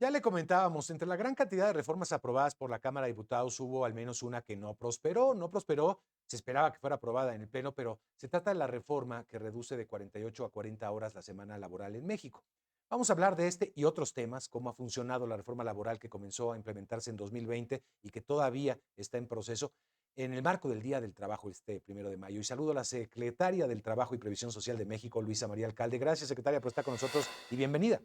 Ya le comentábamos, entre la gran cantidad de reformas aprobadas por la Cámara de Diputados hubo al menos una que no prosperó. No prosperó, se esperaba que fuera aprobada en el Pleno, pero se trata de la reforma que reduce de 48 a 40 horas la semana laboral en México. Vamos a hablar de este y otros temas, cómo ha funcionado la reforma laboral que comenzó a implementarse en 2020 y que todavía está en proceso en el marco del Día del Trabajo este 1 de mayo. Y saludo a la secretaria del Trabajo y Previsión Social de México, Luisa María Alcalde. Gracias, secretaria, por estar con nosotros y bienvenida.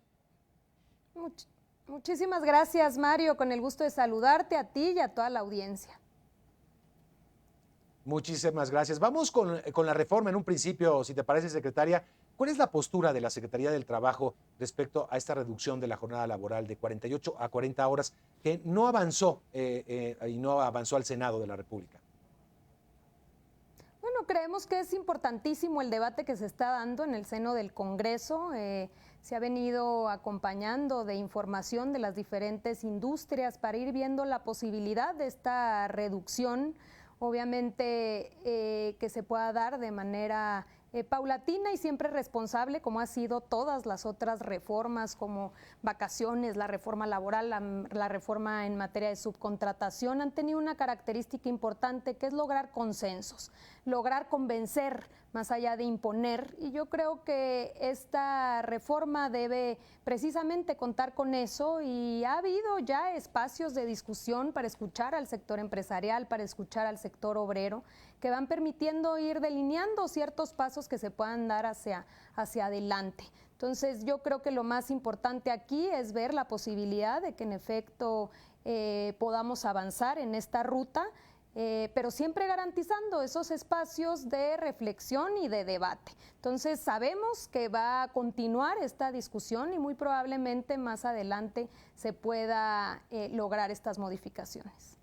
Much- Muchísimas gracias, Mario, con el gusto de saludarte a ti y a toda la audiencia. Muchísimas gracias. Vamos con la reforma en un principio, si te parece, secretaria. ¿Cuál es la postura de la Secretaría del Trabajo respecto a esta reducción de la jornada laboral de 48 a 40 horas que no avanzó y no avanzó al Senado de la República? Bueno, creemos que es importantísimo el debate que se está dando en el seno del Congreso. Se ha venido acompañando de información de las diferentes industrias para ir viendo la posibilidad de esta reducción, obviamente que se pueda dar de manera paulatina y siempre responsable, como ha sido todas las otras reformas, como vacaciones, la reforma laboral, la reforma en materia de subcontratación, han tenido una característica importante que es lograr consensos, lograr convencer más allá de imponer. Y yo creo que esta reforma debe precisamente contar con eso, y ha habido ya espacios de discusión para escuchar al sector empresarial, para escuchar al sector obrero, que van permitiendo ir delineando ciertos pasos que se puedan dar hacia adelante. Entonces yo creo que lo más importante aquí es ver la posibilidad de que en efecto podamos avanzar en esta ruta, pero siempre garantizando esos espacios de reflexión y de debate. Entonces sabemos que va a continuar esta discusión y muy probablemente más adelante se pueda lograr estas modificaciones.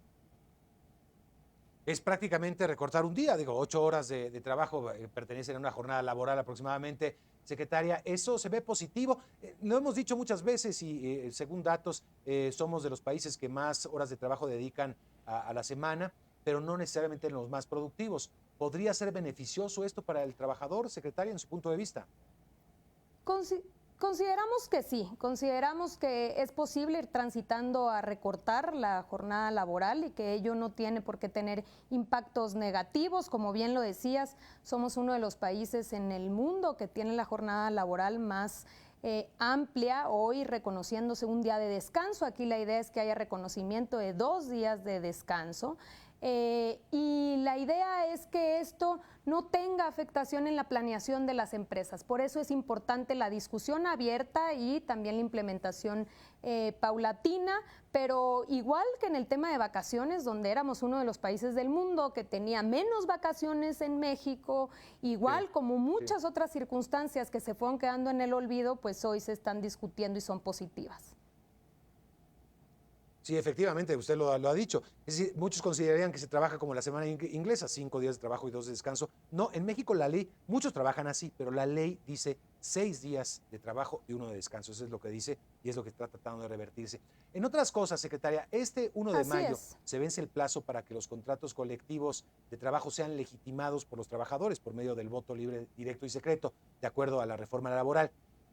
Es prácticamente recortar un día, digo, 8 horas de trabajo pertenecen a una jornada laboral aproximadamente. Secretaria, ¿eso se ve positivo? Lo hemos dicho muchas veces y según datos somos de los países que más horas de trabajo dedican a la semana, pero no necesariamente los más productivos. ¿Podría ser beneficioso esto para el trabajador, secretaria, en su punto de vista? Consideramos que sí, consideramos que es posible ir transitando a recortar la jornada laboral y que ello no tiene por qué tener impactos negativos. Como bien lo decías, somos uno de los países en el mundo que tiene la jornada laboral más amplia, hoy reconociéndose un día de descanso. Aquí la idea es que haya reconocimiento de 2 días de descanso. Y la idea es que esto no tenga afectación en la planeación de las empresas. Por eso es importante la discusión abierta y también la implementación paulatina, pero igual que en el tema de vacaciones, donde éramos uno de los países del mundo que tenía menos vacaciones en México, igual Sí, como sí. muchas otras circunstancias que se fueron quedando en el olvido, pues hoy se están discutiendo y son positivas. Sí, efectivamente, usted lo ha dicho. Es decir, muchos considerarían que se trabaja como la semana inglesa, 5 días de trabajo y 2 de descanso. No, en México la ley, muchos trabajan así, pero la ley dice 6 días de trabajo y 1 de descanso. Eso es lo que dice y es lo que está tratando de revertirse. En otras cosas, secretaria, este 1 de Así mayo es. se vence el plazo para que los contratos colectivos de trabajo sean legitimados por los trabajadores por medio del voto libre, directo y secreto, de acuerdo a la reforma laboral.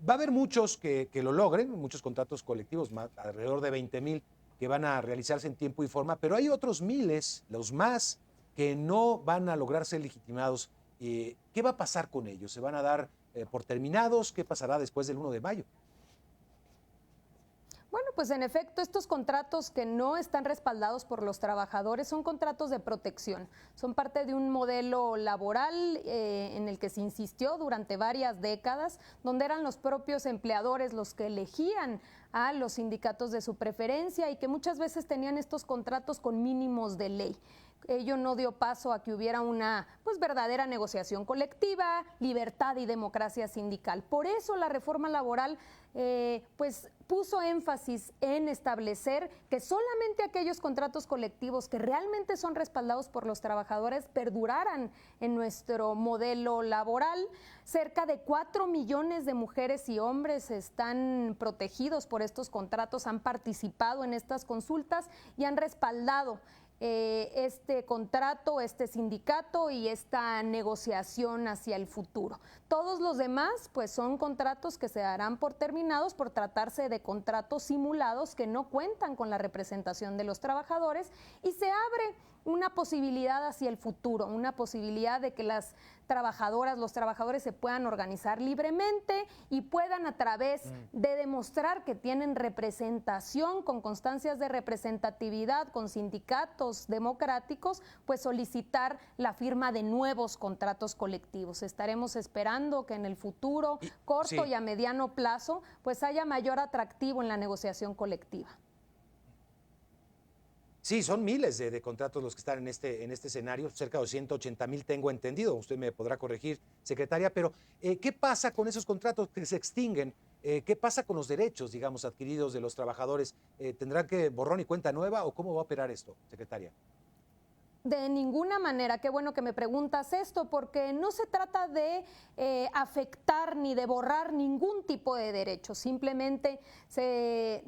Va a haber muchos que lo logren, muchos contratos colectivos, alrededor de 20,000 que van a realizarse en tiempo y forma, pero hay otros miles, los más, que no van a lograr ser legitimados. ¿Qué va a pasar con ellos? ¿Se van a dar por terminados? ¿Qué pasará después del 1 de mayo? Bueno, pues en efecto, estos contratos que no están respaldados por los trabajadores son contratos de protección, son parte de un modelo laboral en el que se insistió durante varias décadas, donde eran los propios empleadores los que elegían a los sindicatos de su preferencia y que muchas veces tenían estos contratos con mínimos de ley. Ello no dio paso a que hubiera una verdadera negociación colectiva, libertad y democracia sindical. Por eso la reforma laboral puso énfasis en establecer que solamente aquellos contratos colectivos que realmente son respaldados por los trabajadores perduraran en nuestro modelo laboral. Cerca de 4 millones de mujeres y hombres están protegidos por estos contratos, han participado en estas consultas y han respaldado este contrato, este sindicato y esta negociación hacia el futuro. Todos los demás, pues son contratos que se darán por terminados por tratarse de contratos simulados que no cuentan con la representación de los trabajadores y se abre una posibilidad hacia el futuro, una posibilidad de que las trabajadoras, los trabajadores se puedan organizar libremente y puedan a través de demostrar que tienen representación con constancias de representatividad, con sindicatos democráticos, pues solicitar la firma de nuevos contratos colectivos. Estaremos esperando que en el futuro, corto y a mediano plazo, pues haya mayor atractivo en la negociación colectiva. Sí, son miles de contratos los que están en este escenario, cerca de 180,000 tengo entendido, usted me podrá corregir, secretaria, pero ¿qué pasa con esos contratos que se extinguen? ¿Qué pasa con los derechos, digamos, adquiridos de los trabajadores? ¿Tendrán que borrón y cuenta nueva o cómo va a operar esto, secretaria? De ninguna manera, qué bueno que me preguntas esto, porque no se trata de afectar ni de borrar ningún tipo de derecho, simplemente se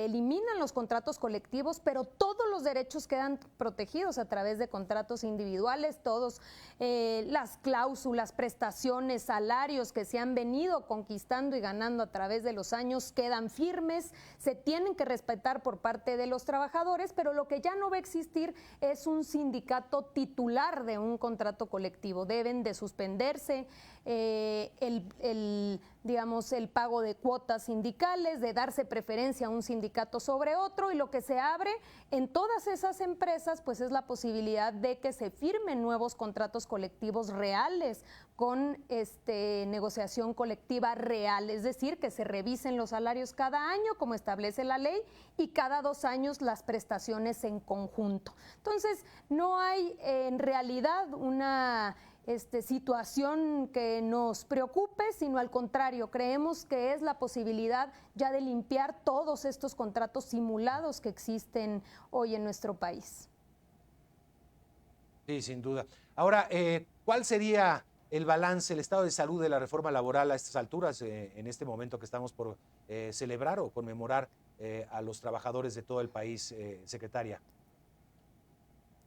eliminan los contratos colectivos, pero todos los derechos quedan protegidos a través de contratos individuales, todos las cláusulas, prestaciones, salarios que se han venido conquistando y ganando a través de los años quedan firmes, se tienen que respetar por parte de los trabajadores, pero lo que ya no va a existir es un sindicato titular de un contrato colectivo. Deben de suspenderse el pago de cuotas sindicales, de darse preferencia a un sindicato sobre otro, y lo que se abre en todas esas empresas pues es la posibilidad de que se firmen nuevos contratos colectivos reales con negociación colectiva real, es decir, que se revisen los salarios cada año como establece la ley y cada 2 años las prestaciones en conjunto. Entonces, no hay en realidad una situación que nos preocupe, sino al contrario, creemos que es la posibilidad ya de limpiar todos estos contratos simulados que existen hoy en nuestro país. Sí, sin duda. Ahora, ¿cuál sería el balance, el estado de salud de la reforma laboral a estas alturas, en este momento que estamos por celebrar o conmemorar a los trabajadores de todo el país, secretaria?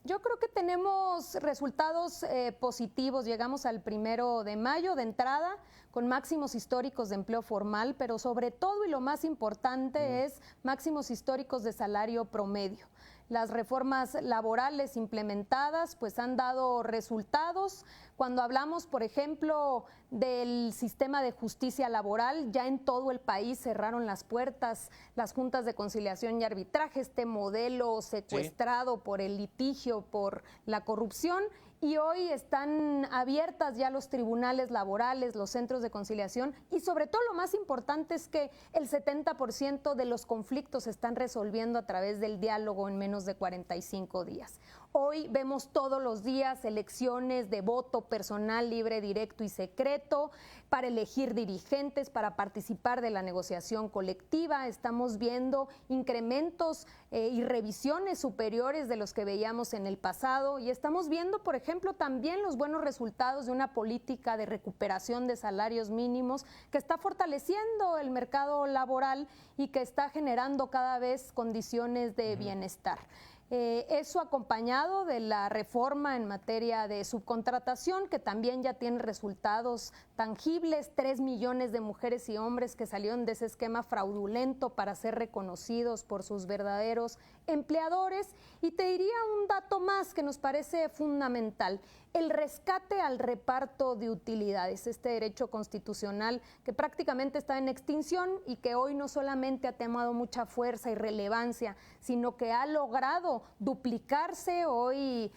Yo creo que tenemos resultados positivos. Llegamos al 1 de mayo de entrada con máximos históricos de empleo formal, pero sobre todo y lo más importante es máximos históricos de salario promedio. Las reformas laborales implementadas pues han dado resultados. Cuando hablamos, por ejemplo, del sistema de justicia laboral, ya en todo el país cerraron las puertas las juntas de conciliación y arbitraje, este modelo secuestrado por el litigio, por la corrupción, y hoy están abiertas ya los tribunales laborales, los centros de conciliación, y sobre todo lo más importante es que el 70% de los conflictos se están resolviendo a través del diálogo en menos de 45 días. Hoy vemos todos los días elecciones de voto personal, libre, directo y secreto para elegir dirigentes, para participar de la negociación colectiva. Estamos viendo incrementos y revisiones superiores de los que veíamos en el pasado, y estamos viendo, por ejemplo, también los buenos resultados de una política de recuperación de salarios mínimos que está fortaleciendo el mercado laboral y que está generando cada vez condiciones de bienestar. Eso acompañado de la reforma en materia de subcontratación, que también ya tiene resultados tangibles, 3 millones de mujeres y hombres que salieron de ese esquema fraudulento para ser reconocidos por sus verdaderos empleadores. Y te diría un dato más que nos parece fundamental: el rescate al reparto de utilidades, este derecho constitucional que prácticamente está en extinción y que hoy no solamente ha tomado mucha fuerza y relevancia, sino que ha logrado duplicarse. Hoy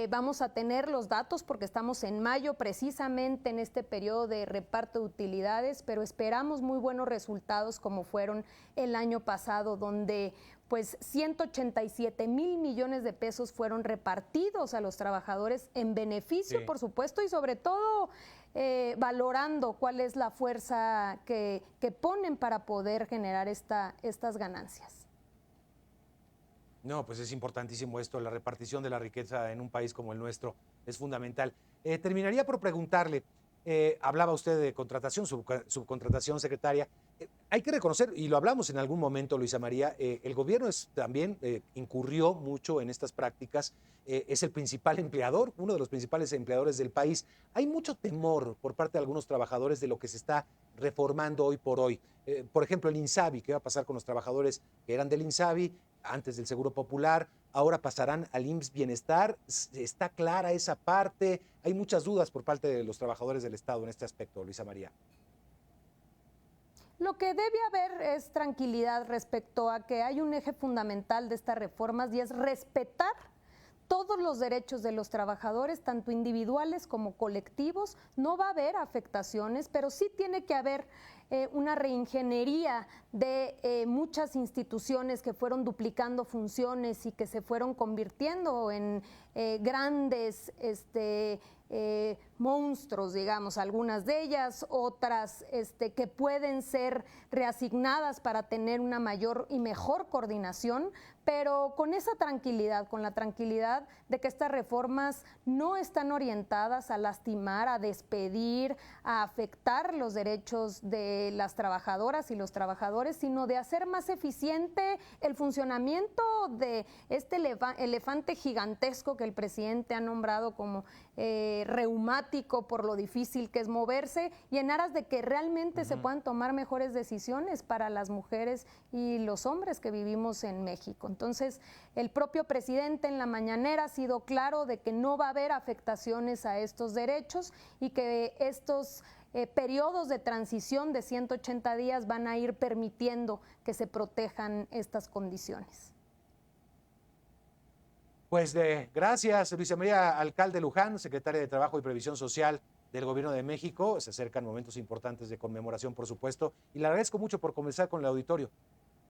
vamos a tener los datos porque estamos en mayo, precisamente en este periodo de reparto de utilidades, pero esperamos muy buenos resultados como fueron el año pasado, donde pues 187,000 millones de pesos fueron repartidos a los trabajadores en beneficio, por supuesto, y sobre todo valorando cuál es la fuerza que ponen para poder generar estas ganancias. No, pues es importantísimo esto, la repartición de la riqueza en un país como el nuestro es fundamental. Terminaría por preguntarle, hablaba usted de contratación, subcontratación, secretaria, Hay que reconocer, y lo hablamos en algún momento, Luisa María, el gobierno también incurrió mucho en estas prácticas, es el principal empleador, uno de los principales empleadores del país. Hay mucho temor por parte de algunos trabajadores de lo que se está reformando hoy por hoy. Por ejemplo, el INSABI, ¿qué va a pasar con los trabajadores que eran del INSABI, antes del Seguro Popular? Ahora pasarán al IMSS Bienestar. ¿Está clara esa parte? Hay muchas dudas por parte de los trabajadores del Estado en este aspecto, Luisa María. Lo que debe haber es tranquilidad respecto a que hay un eje fundamental de estas reformas y es respetar todos los derechos de los trabajadores, tanto individuales como colectivos. No va a haber afectaciones, pero sí tiene que haber una reingeniería de muchas instituciones que fueron duplicando funciones y que se fueron convirtiendo en grandes monstruos, digamos, algunas de ellas, otras que pueden ser reasignadas para tener una mayor y mejor coordinación, pero con esa tranquilidad, con la tranquilidad de que estas reformas no están orientadas a lastimar, a despedir, a afectar los derechos de las trabajadoras y los trabajadores, sino de hacer más eficiente el funcionamiento de este elefante gigantesco que el presidente ha nombrado como reumático por lo difícil que es moverse, y en aras de que realmente se puedan tomar mejores decisiones para las mujeres y los hombres que vivimos en México. Entonces, el propio presidente en la mañanera ha sido claro de que no va a haber afectaciones a estos derechos y que estos periodos de transición de 180 días van a ir permitiendo que se protejan estas condiciones. Pues gracias, Luisa María Alcalde Luján, secretaria de Trabajo y Previsión Social del Gobierno de México. Se acercan momentos importantes de conmemoración, por supuesto, y le agradezco mucho por conversar con el auditorio.